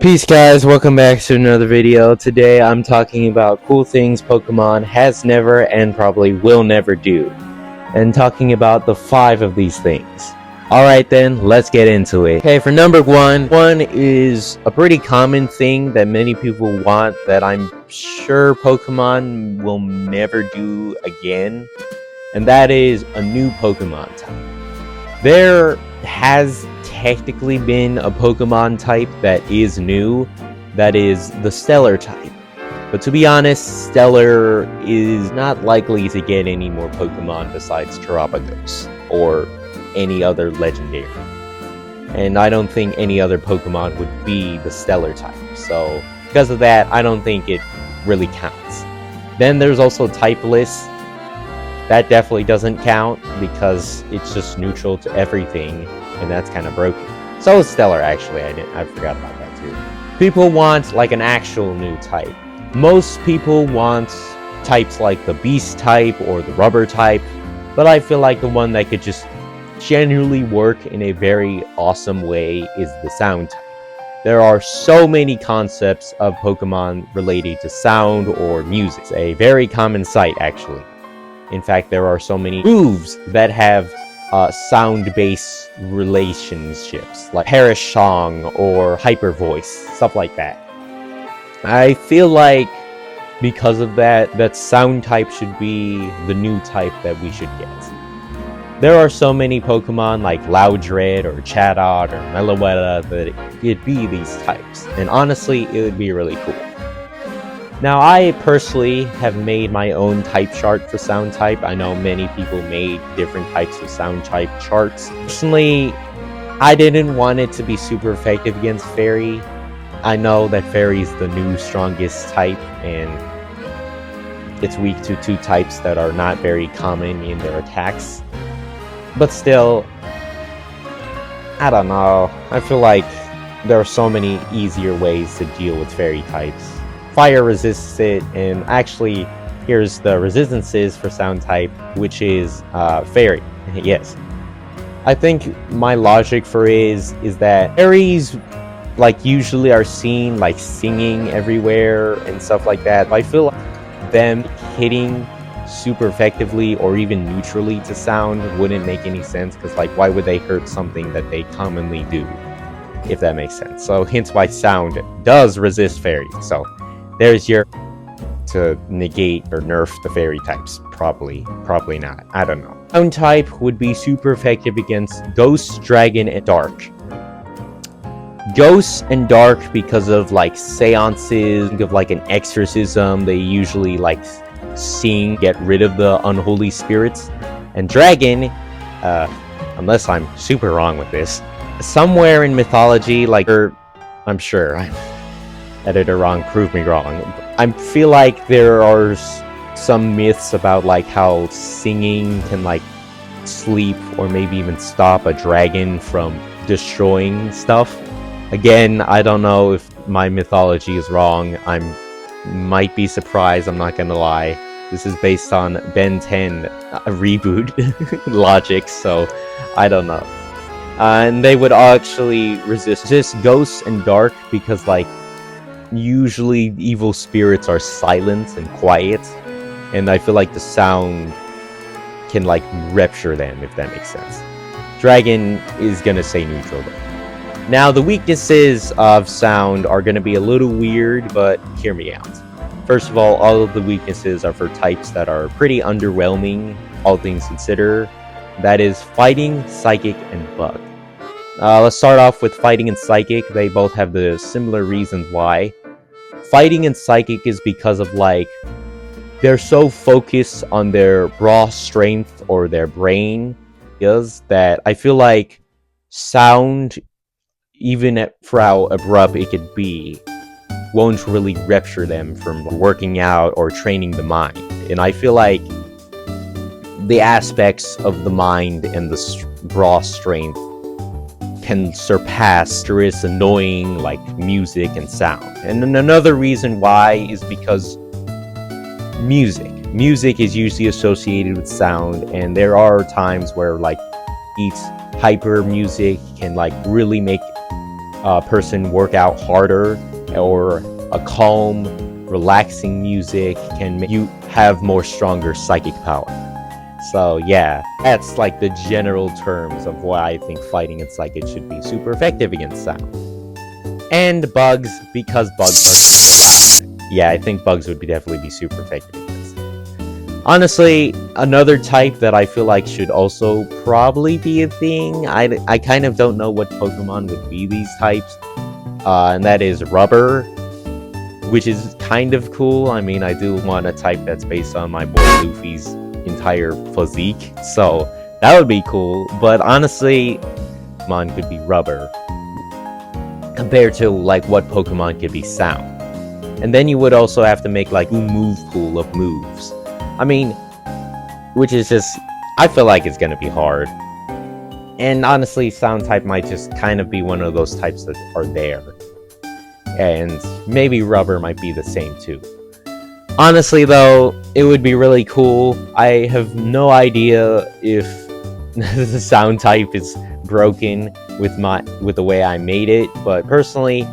Peace guys, welcome back to another video. Today I'm talking about cool things Pokemon has never and probably will never do. And talking about the 5 of these things. Alright then, let's get into it. Okay, for number one is a pretty common thing that many people want that I'm sure Pokemon will never do again. And that is a new Pokemon type. There has technically been a Pokemon type that is new, that is the Stellar type. But to be honest, Stellar is not likely to get any more Pokemon besides Terrapagos or any other legendary. And I don't think any other Pokemon would be the Stellar type. So because of that, I don't think it really counts. Then there's also Typeless. That definitely doesn't count because it's just neutral to everything, and that's kind of broken. So is Stellar, actually. I forgot about that too. People want like an actual new type. Most people want types like the Beast type or the Rubber type, but I feel like the one that could just genuinely work in a very awesome way is the Sound type. There are so many concepts of Pokemon related to sound or music. It's a very common sight, actually. In fact, there are so many moves that have sound-based relationships, like Perish Song or Hyper Voice, stuff like that. I feel like because of that, that Sound type should be the new type that we should get. There are so many Pokemon like Loudred or Chatot or Meloetta that it'd be these types, and honestly, it would be really cool. Now, I personally have made my own type chart for Sound type. I know many people made different types of Sound type charts. Personally, I didn't want it to be super effective against Fairy. I know that Fairy is the new strongest type, and it's weak to 2 types that are not very common in their attacks. But still, I don't know. I feel like there are so many easier ways to deal with Fairy types. Fire resists it, and actually, here's the resistances for Sound type, which is Fairy. Yes. I think my logic for is that Fairies like usually are seen like singing everywhere and stuff like that. I feel like them hitting super effectively or even neutrally to Sound wouldn't make any sense, because like why would they hurt something that they commonly do, if that makes sense. So hence why Sound does resist Fairy. So there's your to negate or nerf the Fairy types. Probably not. I don't know. Sound type would be super effective against Ghost, Dragon, and Dark. Ghost and Dark because of like seances, think of like an exorcism. They usually like sing, get rid of the unholy spirits. And Dragon, unless I'm super wrong with this, somewhere in mythology, like, I'm sure editor wrong, prove me wrong. I feel like there are some myths about like how singing can like sleep or maybe even stop a dragon from destroying stuff. Again, I don't know if my mythology is wrong. I might be surprised, I'm not gonna lie. This is based on Ben 10 reboot logic, so I don't know. And they would actually resist Ghosts and Dark because like usually evil spirits are silent and quiet, and I feel like the Sound can like rupture them, if that makes sense. Dragon is gonna say neutral though. Now the weaknesses of Sound are gonna be a little weird, but hear me out. First of all of the weaknesses are for types that are pretty underwhelming, all things considered. That is Fighting, Psychic, and Bug. Let's start off with Fighting and Psychic. They both have the similar reasons why. Fighting and Psychic is because of like they're so focused on their raw strength or their brain is that I feel like Sound, even for how abrupt it could be, won't really rupture them from working out or training the mind. And I feel like the aspects of the mind and the raw strength can surpass serious, annoying like music and sound. And then another reason why is because music is usually associated with sound, and there are times where like beats hyper music can like really make person work out harder, or a calm, relaxing music can make you have more stronger psychic power. So yeah, that's like the general terms of why I think fighting and psychic should be super effective against sound. And bugs, because bugs are super loud. Yeah, I think bugs would definitely be super effective against sound. Honestly, another type that I feel like should also probably be a thing, I kind of don't know what Pokemon would be these types, and that is rubber, which is kind of cool. I mean, I do want a type that's based on my boy Luffy's entire physique, so that would be cool. But honestly, Pokemon could be rubber compared to like what Pokemon could be sound. And then you would also have to make like a move pool of moves. I mean, which is just, I feel like it's gonna be hard. And honestly, sound type might just kind of be one of those types that are there. And maybe rubber might be the same too. Honestly though, it would be really cool. I have no idea if the sound type is broken with the way I made it, but personally,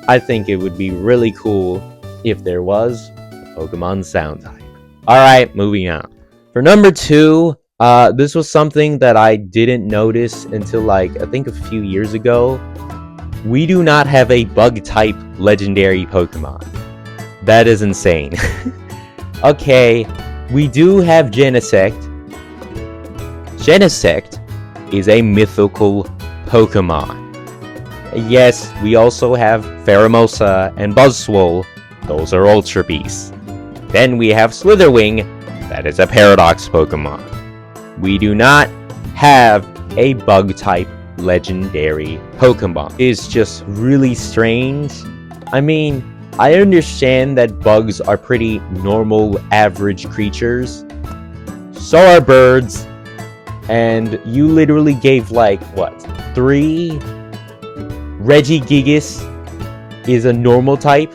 I think it would be really cool if there was a Pokemon sound type. Alright, moving on. For number 2, this was something that I didn't notice until like, I think a few years ago. We do not have a bug-type legendary Pokemon. That is insane. Okay, we do have Genesect. Genesect is a mythical Pokemon. Yes, we also have Pheromosa and Buzzwole. Those are Ultra Beasts. Then we have Slitherwing. That is a Paradox Pokemon. We do not have a bug-type legendary Pokemon. It's just really strange. I mean, I understand that bugs are pretty normal, average creatures. So are birds. And you literally gave like, what, 3? Regigigas is a normal type,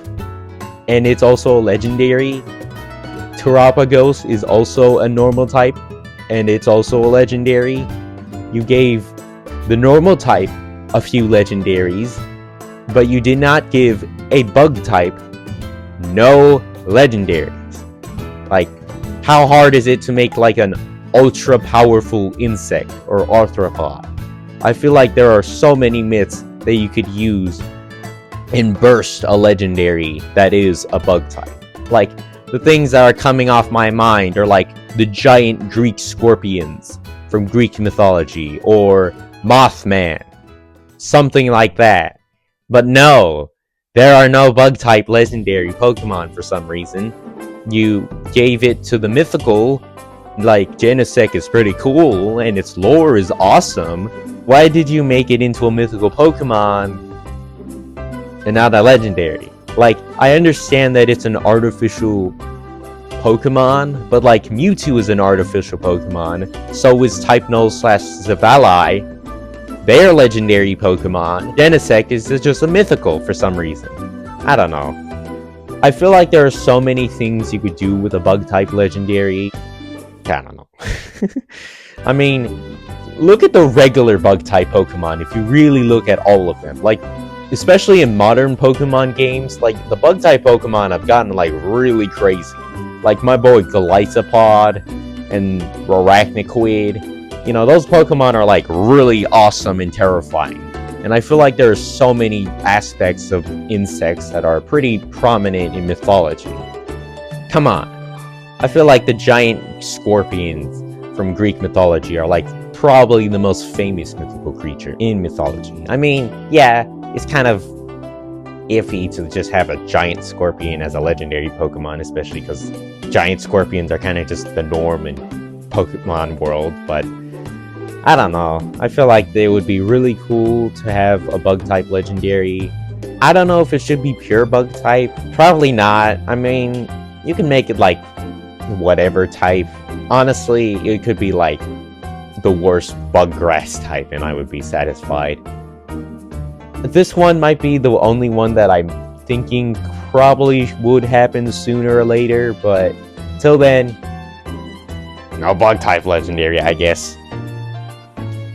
and it's also a legendary. Terapagos is also a normal type, and it's also a legendary. You gave the normal type a few legendaries, but you did not give a bug type no legendaries. Like, how hard is it to make like an ultra powerful insect or arthropod? I feel like there are so many myths that you could use and burst a legendary that is a bug type. Like, the things that are coming off my mind are like the giant Greek scorpions from Greek mythology, or Mothman, something like that. But no, there are no bug-type legendary Pokemon for some reason. You gave it to the mythical, like Genesect is pretty cool, and its lore is awesome. Why did you make it into a mythical Pokemon and not a legendary? Like, I understand that it's an artificial Pokemon, but like Mewtwo is an artificial Pokemon, so is Type Null / Zavali. They're legendary Pokemon. Genesect is just a mythical for some reason. I don't know. I feel like there are so many things you could do with a bug-type legendary. I don't know. I mean, look at the regular bug-type Pokemon if you really look at all of them. Like, especially in modern Pokemon games, like, the bug-type Pokemon have gotten, like, really crazy. Like, my boy Glycopod and Arachnicoid. You know, those Pokemon are, like, really awesome and terrifying. And I feel like there are so many aspects of insects that are pretty prominent in mythology. Come on. I feel like the giant scorpions from Greek mythology are, like, probably the most famous mythical creature in mythology. I mean, yeah, it's kind of iffy to just have a giant scorpion as a legendary Pokemon, especially because giant scorpions are kind of just the norm in Pokemon world, but I don't know. I feel like they would be really cool to have a bug-type legendary. I don't know if it should be pure bug-type. Probably not. I mean, you can make it like whatever type. Honestly, it could be like the worst bug grass type and I would be satisfied. This one might be the only one that I'm thinking probably would happen sooner or later, but till then, no bug type legendary, I guess.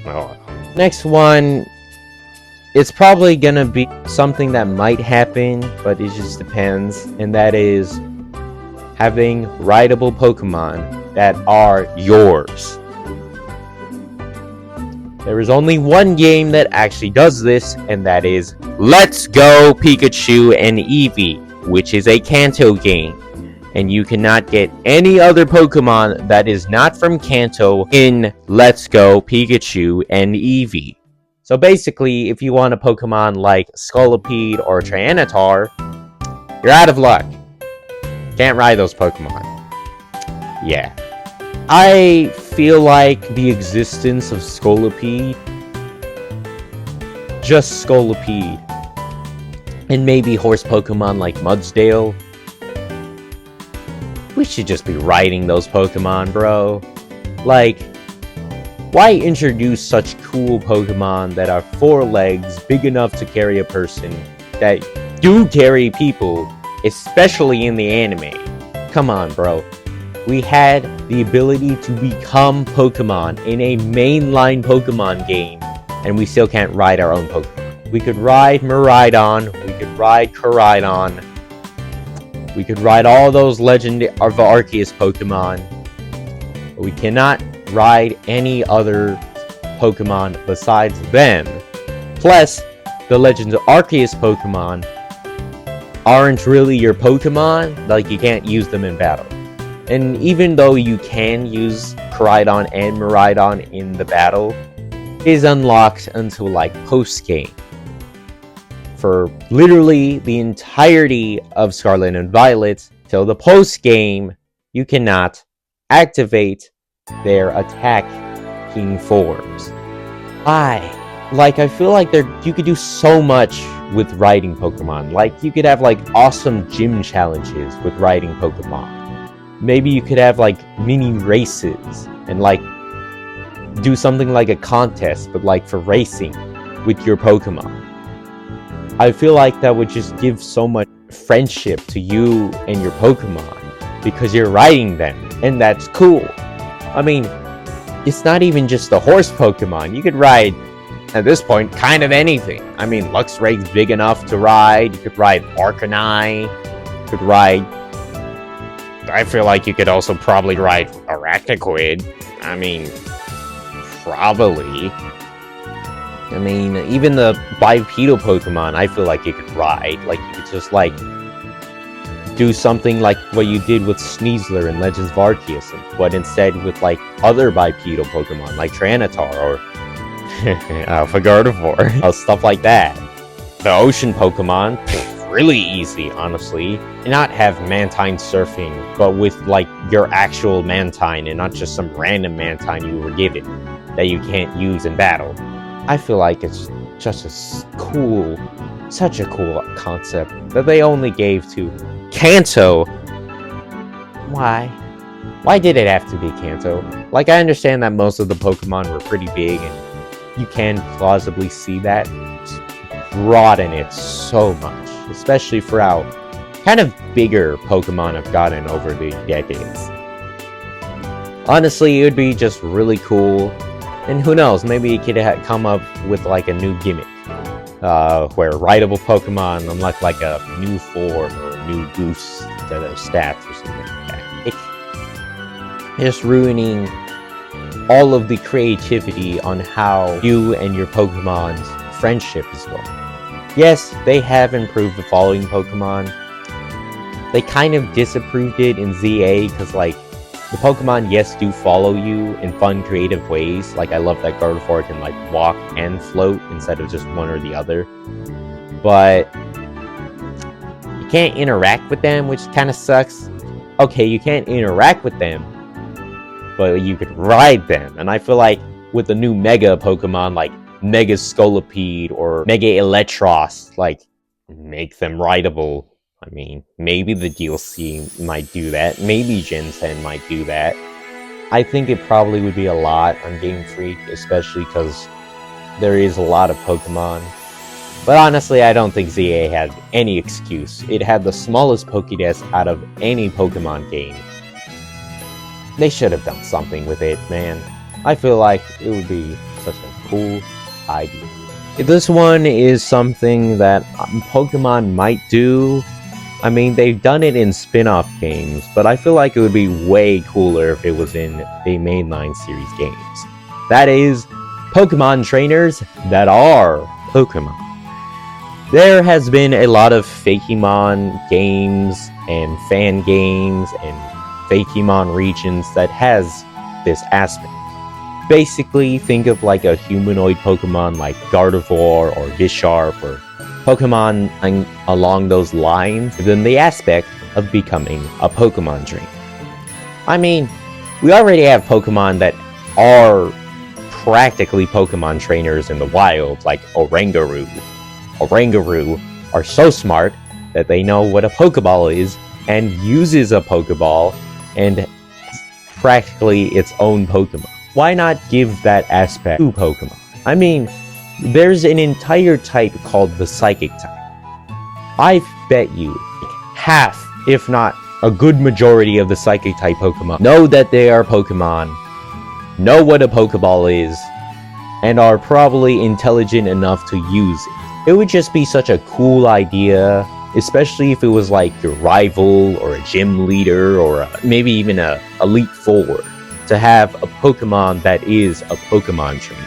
Oh. Next one, It's probably gonna be something that might happen, but it just depends, and that is having rideable Pokemon that are yours. There is only one game that actually does this, and that is Let's Go Pikachu and Eevee, which is a Kanto game. And you cannot get any other Pokemon that is not from Kanto in Let's Go Pikachu and Eevee. So basically, if you want a Pokemon like Scolipede or Tyranitar, you're out of luck. Can't ride those Pokemon. Yeah. I feel like the existence of Scolipede, just Scolipede, and maybe horse Pokemon like Mudsdale, we should just be riding those Pokemon, bro. Like, why introduce such cool Pokemon that are 4 legs, big enough to carry a person, that do carry people, especially in the anime? Come on, bro. We had the ability to become Pokemon in a mainline Pokemon game, and we still can't ride our own Pokemon. We could ride Miraidon, we could ride Koraidon, we could ride all those Legend of Arceus Pokemon, but we cannot ride any other Pokemon besides them. Plus, the Legend of Arceus Pokemon aren't really your Pokemon, like you can't use them in battle. And even though you can use Koraidon and Miraidon in the battle, it is unlocked until like post-game. For literally the entirety of Scarlet and Violet, till the post-game, you cannot activate their attacking forms. I feel like you could do so much with riding Pokemon. Like, you could have like awesome gym challenges with riding Pokemon. Maybe you could have like mini races and like do something like a contest, but like for racing with your Pokemon. I feel like that would just give so much friendship to you and your Pokemon because you're riding them, and that's cool. I mean, it's not even just the horse Pokemon. You could ride, at this point, kind of anything. I mean, Luxray's big enough to ride. You could ride Arcanine. You could ride... I feel like you could also probably ride Arachnoid. I mean, probably. I mean, even the bipedal Pokemon, I feel like you could ride. Like, you could just, like, do something like what you did with Sneasler in Legends of Arceus, but instead with, like, other bipedal Pokemon, like Tyranitar or Alpha Gardevoir, stuff like that. The ocean Pokemon, really easy, honestly. And not have Mantine surfing, but with, like, your actual Mantine and not just some random Mantine you were given that you can't use in battle. I feel like it's just such a cool concept that they only gave to Kanto. Why? Why did it have to be Kanto? Like, I understand that most of the Pokemon were pretty big, and you can plausibly see that. Just broaden it so much, especially for how kind of bigger Pokemon have gotten over the decades. Honestly, it would be just really cool. And who knows, maybe it could come up with like a new gimmick, where rideable Pokemon unlock like a new form or a new boost to their stats or something like that. Just ruining all of the creativity on how you and your Pokemon's friendship is going. Yes, they have improved the following Pokemon. They kind of disapproved it in ZA because, like, the Pokemon, yes, do follow you in fun, creative ways. Like, I love that Gardevoir can, like, walk and float instead of just one or the other. But you can't interact with them, which kind of sucks. Okay, you can't interact with them, but you could ride them. And I feel like with the new Mega Pokemon, like Mega Scolipede or Mega Electros, like, make them rideable. I mean, maybe the DLC might do that. Maybe Gen 10 might do that. I think it probably would be a lot on Game Freak, especially because there is a lot of Pokemon. But honestly, I don't think ZA had any excuse. It had the smallest Pokédex out of any Pokemon game. They should have done something with it, man. I feel like it would be such a cool idea. This one is something that Pokemon might do. I mean, they've done it in spin-off games, but I feel like it would be way cooler if it was in the mainline series games. That is, Pokemon trainers that are Pokemon. There has been a lot of Fakemon games and fan games and Fakemon regions that has this aspect. Basically, think of like a humanoid Pokemon like Gardevoir or Bisharp or Pokemon along those lines, then the aspect of becoming a Pokemon trainer. I mean, we already have Pokemon that are practically Pokemon trainers in the wild, like Oranguru. Oranguru are so smart that they know what a Pokeball is and uses a Pokeball and practically its own Pokemon. Why not give that aspect to Pokemon? I mean, there's an entire type called the Psychic type. I bet you half, if not a good majority of the Psychic type Pokemon know that they are Pokemon, know what a Pokeball is, and are probably intelligent enough to use it. It would just be such a cool idea, especially if it was like your rival or a gym leader or maybe even a Elite Four, to have a Pokemon that is a Pokemon trainer.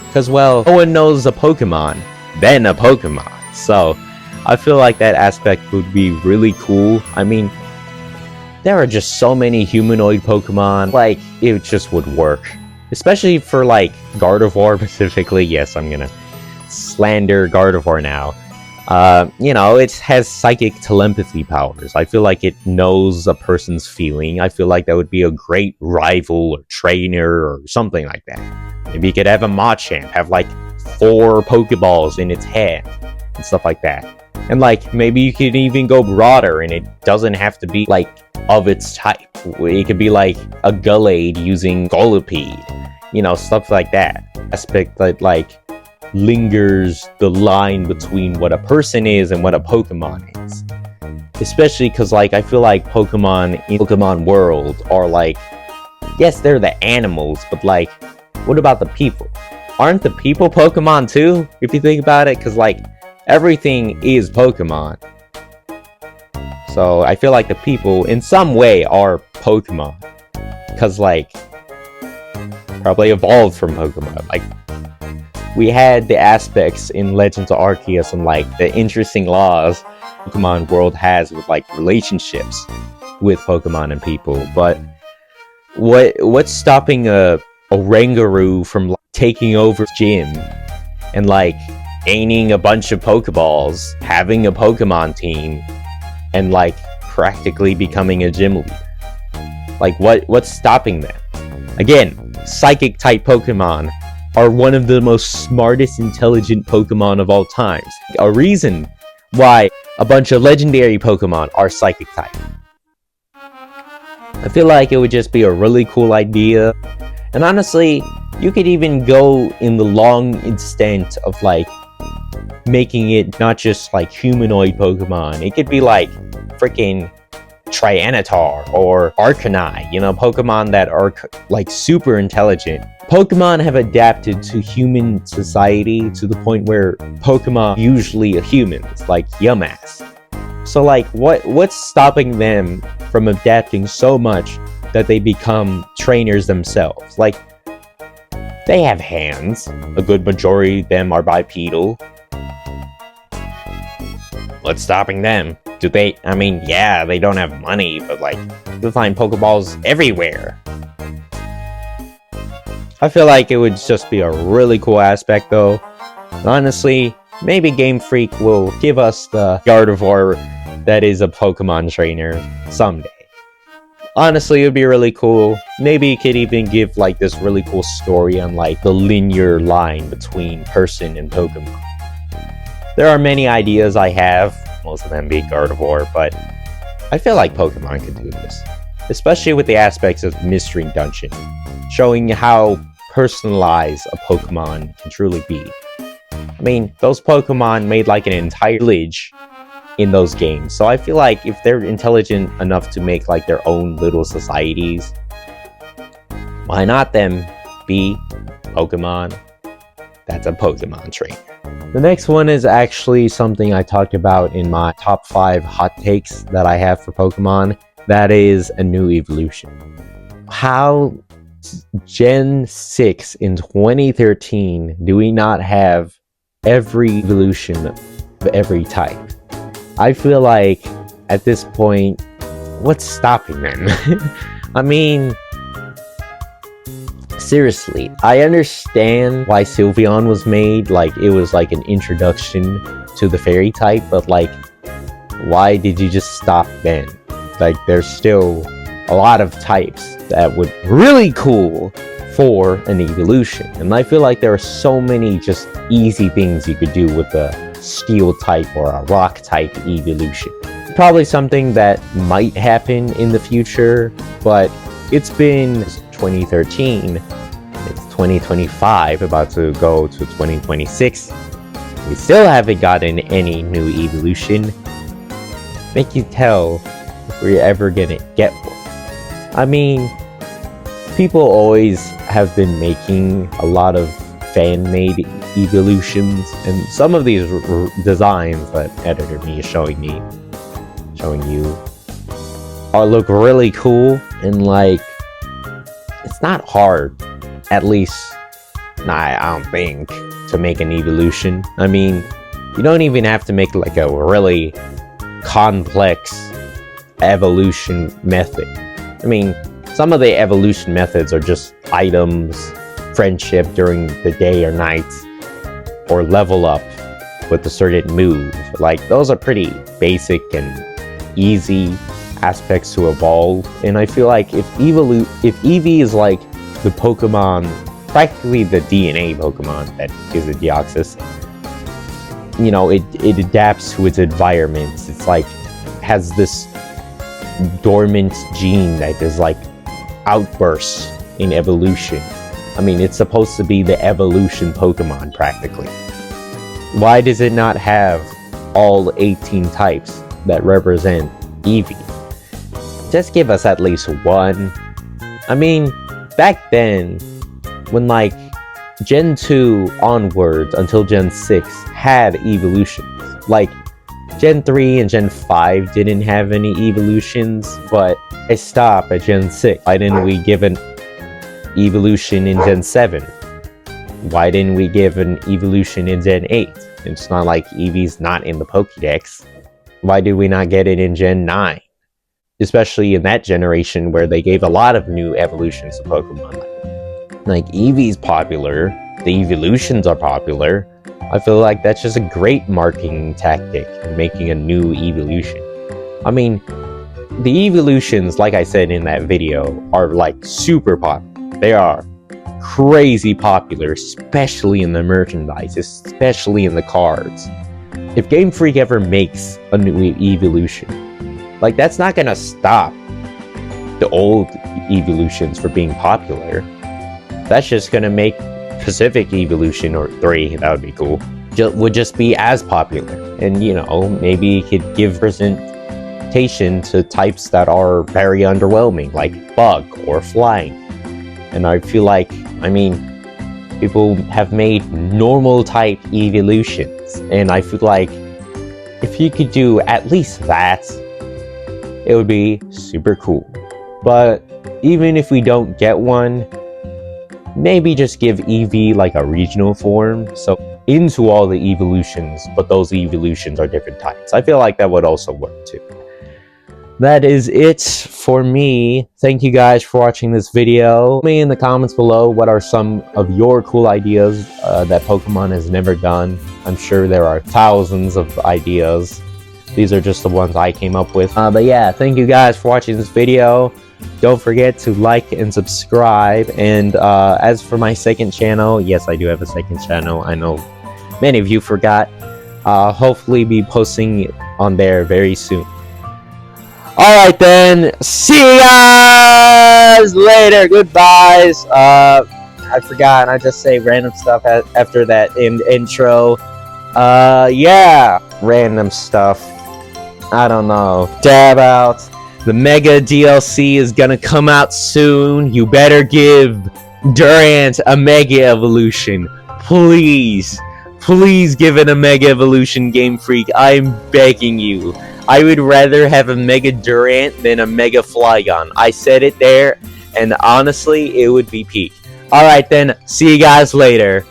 Because, well, no one knows a Pokemon than a Pokemon. So, I feel like that aspect would be really cool. I mean, there are just so many humanoid Pokemon, like, it just would work. Especially for, like, Gardevoir specifically. Yes, I'm gonna slander Gardevoir now. You know, it has psychic telepathy powers. I feel like it knows a person's feeling. I feel like that would be a great rival or trainer or something like that. Maybe you could have a Machamp have like 4 Pokeballs in its hand and stuff like that. And like, maybe you could even go broader and it doesn't have to be like of its type. It could be like a Gallade using Golipede. You know, stuff like that. Aspect that like lingers the line between what a person is and what a Pokemon is. Especially because, like, I feel like Pokemon in Pokemon World are like, yes, they're the animals, but like, what about the people? Aren't the people Pokemon too, if you think about it? Because, like, everything is Pokemon. So I feel like the people, in some way, are Pokemon. Because, like, probably evolved from Pokemon. Like, we had the aspects in Legends of Arceus and like the interesting laws Pokemon World has with like relationships with Pokemon and people. But what's stopping a Oranguru from like, taking over gym and like gaining a bunch of Pokeballs, having a Pokemon team, and like practically becoming a gym leader? Like what's stopping them? Again, Psychic type Pokemon are one of the most smartest, intelligent Pokemon of all times. A reason why a bunch of legendary Pokemon are Psychic type. I feel like it would just be a really cool idea. And honestly, you could even go in the long extent of like making it not just like humanoid Pokemon. It could be like freaking Tyranitar or Arcanine, you know, Pokemon that are like super intelligent. Pokemon have adapted to human society to the point where Pokemon usually are humans, like Yamask. So like, what's stopping them from adapting so much that they become trainers themselves? Like, they have hands. A good majority of them are bipedal. What's stopping them? Do they, I mean, yeah, they don't have money, but like, you'll find Pokeballs everywhere. I feel like it would just be a really cool aspect though. And honestly, maybe Game Freak will give us the Gardevoir that is a Pokemon trainer someday. Honestly, it would be really cool. Maybe it could even give like this really cool story on like the linear line between person and Pokemon. There are many ideas I have, most of them being Gardevoir, but I feel like Pokemon could do this. Especially with the aspects of Mystery Dungeon, showing how personalized a Pokemon can truly be. I mean, those Pokemon made like an entire village in those games, so I feel like if they're intelligent enough to make like their own little societies, why not them be Pokemon that's a Pokemon trainer? The next one is actually something I talked about in my top 5 hot takes that I have for Pokemon. That is a new evolution. How Gen 6 in 2013 do we not have every evolution of every type? I feel like at this point, what's stopping them? I mean, seriously, I understand why Sylveon was made, like it was like an introduction to the fairy type, but like, why did you just stop then? Like, there's still a lot of types that would be really cool for an evolution, and I feel like there are so many just easy things you could do with a steel type or a rock type evolution. Probably something that might happen in the future, but it's been 2013, it's 2025, about to go to 2026. We still haven't gotten any new evolution. Make you tell if we're ever gonna get one. I mean, people always have been making a lot of fan-made evolutions, and some of these designs that editor me is showing you look really cool, and like, it's not hard, at least I don't think, to make an evolution. I mean, you don't even have to make like a really complex evolution method. I mean, some of the evolution methods are just items, friendship during the day or night, or level up with a certain move. Like, those are pretty basic and easy aspects to evolve, and I feel like if Eevee is like the Pokemon, practically the DNA Pokemon that is a Deoxys, you know, it adapts to its environment. It's like, has this dormant gene that is like outbursts in evolution. I mean, it's supposed to be the evolution Pokemon practically. Why does it not have all 18 types that represent Eevee? Just give us at least one. I mean, back then, when like Gen 2 onwards until Gen 6 had evolutions, like Gen 3 and Gen 5 didn't have any evolutions, but I stopped at Gen 6. Why didn't we give an evolution in Gen 7? Why didn't we give an evolution in Gen 8? It's not like Eevee's not in the Pokédex. Why did we not get it in Gen 9? Especially in that generation where they gave a lot of new evolutions to Pokemon. Like, Eevee's popular, the evolutions are popular. I feel like that's just a great marketing tactic in making a new evolution. I mean, the evolutions, like I said in that video, are like super popular. They are crazy popular, especially in the merchandise, especially in the cards. If Game Freak ever makes a new evolution, like, that's not gonna stop the old evolutions from being popular. That's just gonna make Pacific Evolution, or 3, that would be cool, would just be as popular. And, you know, maybe it could give presentation to types that are very underwhelming, like Bug or Flying. And I feel like, I mean, people have made normal type evolutions, and I feel like if you could do at least that, it would be super cool. But even if we don't get one, maybe just give Eevee like a regional form, so into all the evolutions, but those evolutions are different types. I feel like that would also work too. That is it for me. Thank you guys for watching this video. Tell me in the comments below what are some of your cool ideas that Pokemon has never done. I'm sure there are thousands of ideas. These are just the ones I came up with. But yeah, thank you guys for watching this video. Don't forget to like and subscribe. And as for my second channel, yes, I do have a second channel. I know many of you forgot. Hopefully be posting on there very soon. Alright then, see you guys later, goodbyes. I forgot, I just say random stuff after that intro. Yeah, random stuff. I don't know. Dab out. The Mega DLC is gonna come out soon. You better give Durant a Mega Evolution. Please. Please give it a Mega Evolution, Game Freak. I'm begging you. I would rather have a Mega Durant than a Mega Flygon. I said it there, and honestly, it would be peak. Alright then, see you guys later.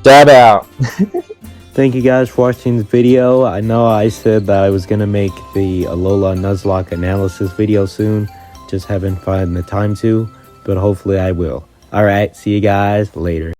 Dab out. Thank you guys for watching this video. I know I said that I was going to make the Alola Nuzlocke analysis video soon. Just haven't found the time to, but hopefully I will. Alright, see you guys later.